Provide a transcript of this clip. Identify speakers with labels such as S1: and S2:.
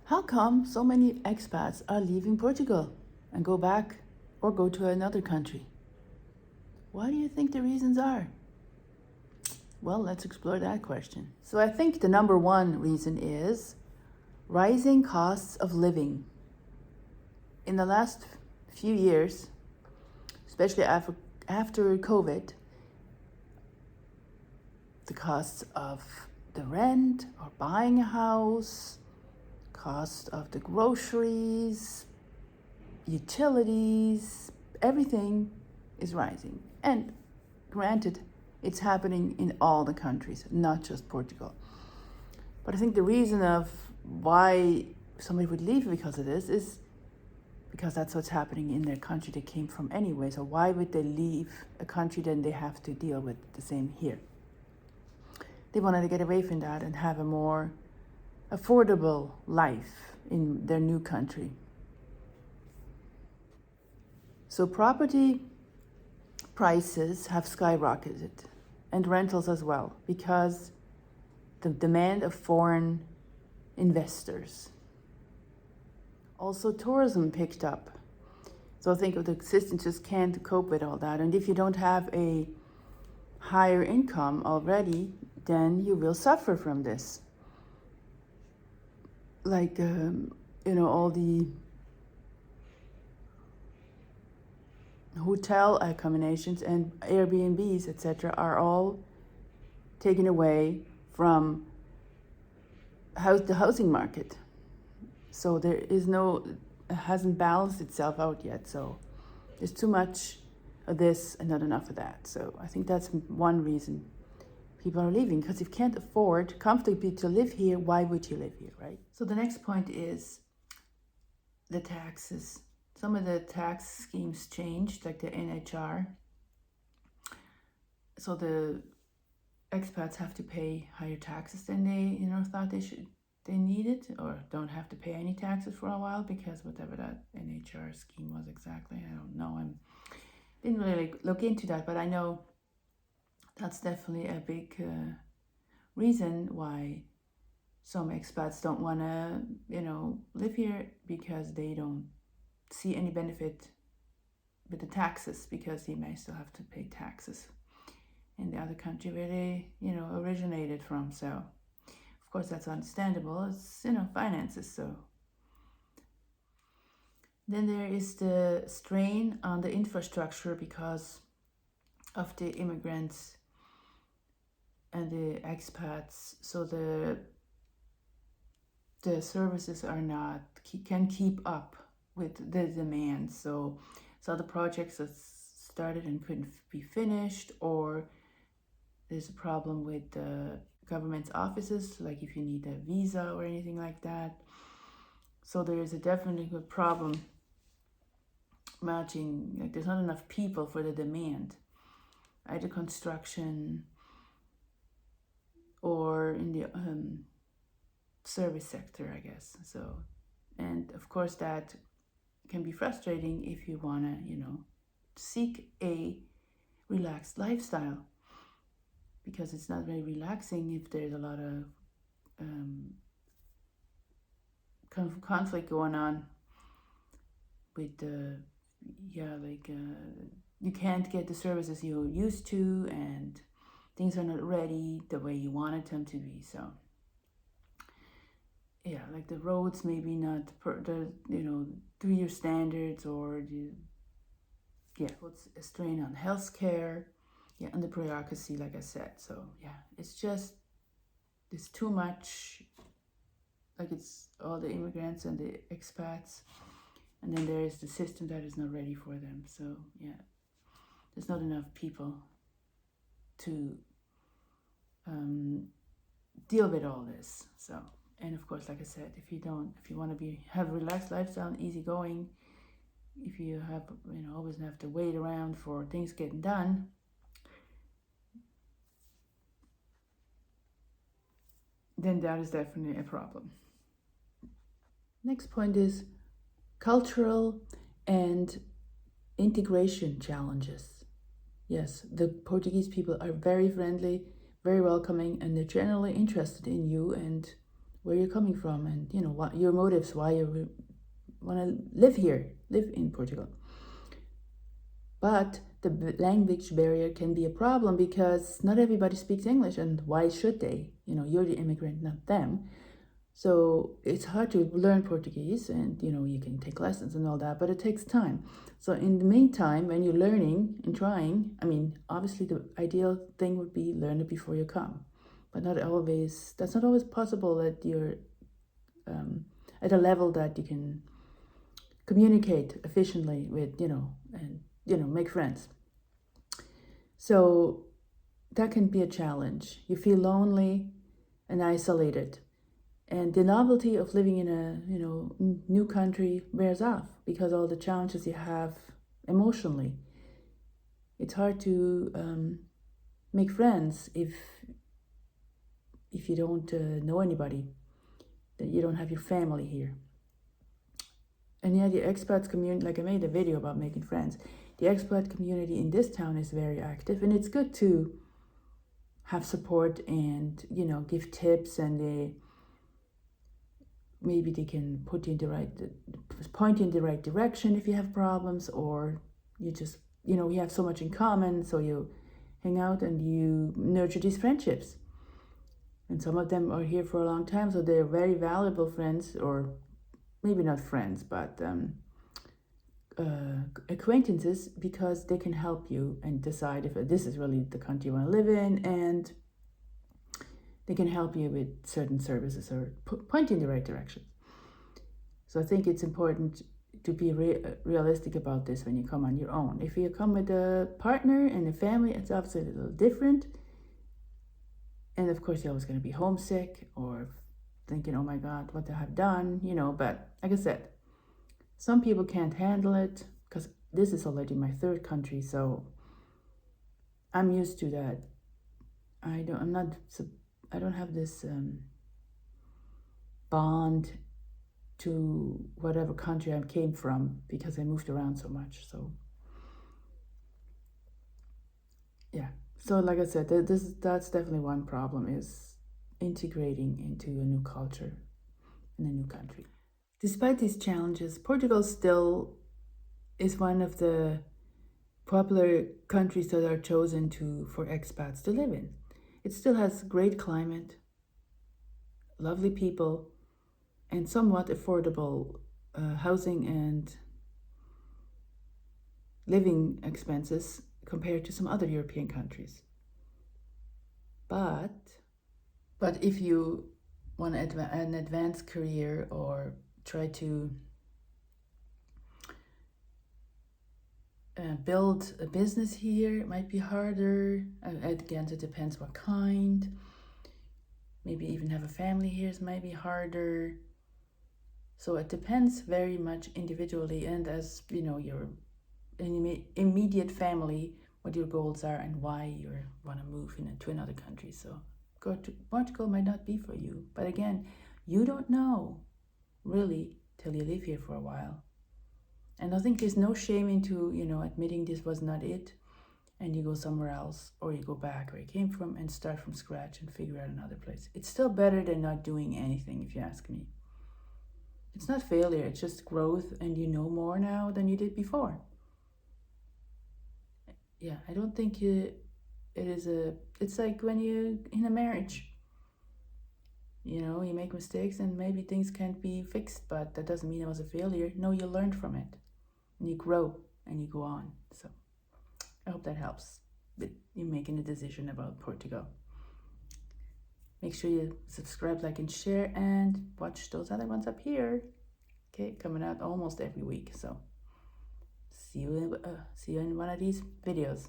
S1: How come so many expats are leaving Portugal and go back or go to another country? What do you think the reasons are? Well, let's explore that question. So I think the number one reason is rising costs of living. In the last few years, especially after COVID, the costs of the rent or buying a house, cost of the groceries, utilities, everything is rising. And granted, it's happening in all the countries, not just Portugal. But I think the reason of why somebody would leave because of this is because that's what's happening in their country they came from anyway. So why would they leave a country then they have to deal with the same here? They wanted to get away from that and have a more affordable life in their new country. So property prices have skyrocketed and rentals as well because the demand of foreign investors. Also tourism picked up. So I think the system just can't cope with all that. And if you don't have a higher income already, then you will suffer from this. Like, all the hotel accommodations and Airbnbs, etc., are all taken away from the housing market. So it hasn't balanced itself out yet. So there's too much of this and not enough of that. So I think that's one reason people are leaving, because if you can't afford comfortably to live here, why would you live here, right? So the next point is the taxes. Some of the tax schemes changed, like the NHR. So the expats have to pay higher taxes than they, thought they needed, or don't have to pay any taxes for a while, because whatever that NHR scheme was exactly, I don't know. Didn't really look into that, but I know that's definitely a big reason why some expats don't want to, live here, because they don't see any benefit with the taxes, because they may still have to pay taxes in the other country where they, originated from. So, of course, that's understandable. It's, finances. So then there is the strain on the infrastructure because of the immigrants and the expats. So the services can keep up with the demand. So the projects that started and couldn't be finished, or there's a problem with the government's offices, like if you need a visa or anything like that. So there is a definitely good problem matching, like there's not enough people for the demand, either construction or in the service sector, I guess. So, and of course that can be frustrating if you want to, seek a relaxed lifestyle, because it's not very relaxing if there's a lot of conflict going on with you can't get the services you're used to, and things are not ready the way you wanted them to be. So yeah, like the roads maybe not to your standards, or puts a strain on healthcare, and the bureaucracy, like I said. So yeah, it's too much. Like, it's all the immigrants and the expats, and then there is the system that is not ready for them. So yeah, there's not enough people to deal with all this. So, and of course, like I said, if you want to have a relaxed lifestyle and easygoing, if you have always have to wait around for things getting done, then that is definitely a problem. Next point is cultural and integration challenges. Yes, the Portuguese people are very friendly, very welcoming, and they're generally interested in you and where you're coming from, and what your motives, why you want to live here, live in Portugal. But the language barrier can be a problem because not everybody speaks English, and why should they? You're the immigrant, not them. So it's hard to learn Portuguese, and you can take lessons and all that, but it takes time. So in the meantime, when you're learning and trying, obviously the ideal thing would be learn it before you come, but that's not always possible that you're at a level that you can communicate efficiently with, and make friends. So that can be a challenge. You feel lonely and isolated. And the novelty of living in a new country wears off because all the challenges you have emotionally. It's hard to make friends if you don't know anybody, that you don't have your family here. And yeah, the expats community, like I made a video about making friends. The expat community in this town is very active, and it's good to have support and give tips, and maybe they can point you in the right direction if you have problems, or you just we have so much in common, so you hang out and you nurture these friendships. And some of them are here for a long time, so they're very valuable friends, or maybe not friends, but acquaintances, because they can help you and decide if this is really the country you want to live in, and they can help you with certain services or point you in the right direction. So I think it's important to be realistic about this when you come on your own. If you come with a partner and a family, it's obviously a little different. And of course, you're always going to be homesick or thinking, oh my God, what have I done? But like I said, some people can't handle it, because this is already my third country, so I'm used to that. I don't have this bond to whatever country I came from, because I moved around so much. So yeah, so like I said, that's definitely one problem, is integrating into a new culture in a new country. Despite these challenges, Portugal still is one of the popular countries that are chosen for expats to live in. It still has great climate, lovely people, and somewhat affordable housing and living expenses compared to some other European countries. But if you want an advanced career or try to build a business here, it might be harder. Again, it depends what kind. Maybe even have a family here, it might be harder. So it depends very much individually, and as your immediate family, what your goals are and why you want to move to another country. So Portugal might not be for you, but again, you don't know really till you live here for a while. And I think there's no shame into admitting this was not it, and you go somewhere else, or you go back where you came from and start from scratch and figure out another place. It's still better than not doing anything, if you ask me. It's not failure, it's just growth, and you know more now than you did before. Yeah, I don't think it's like when you're in a marriage. You make mistakes and maybe things can't be fixed, but that doesn't mean it was a failure. No, you learned from it, and you grow, and you go on. So I hope that helps with you making a decision about Portugal. Make sure you subscribe, like, and share, and watch those other ones up here. Okay, coming out almost every week. So see you in one of these videos.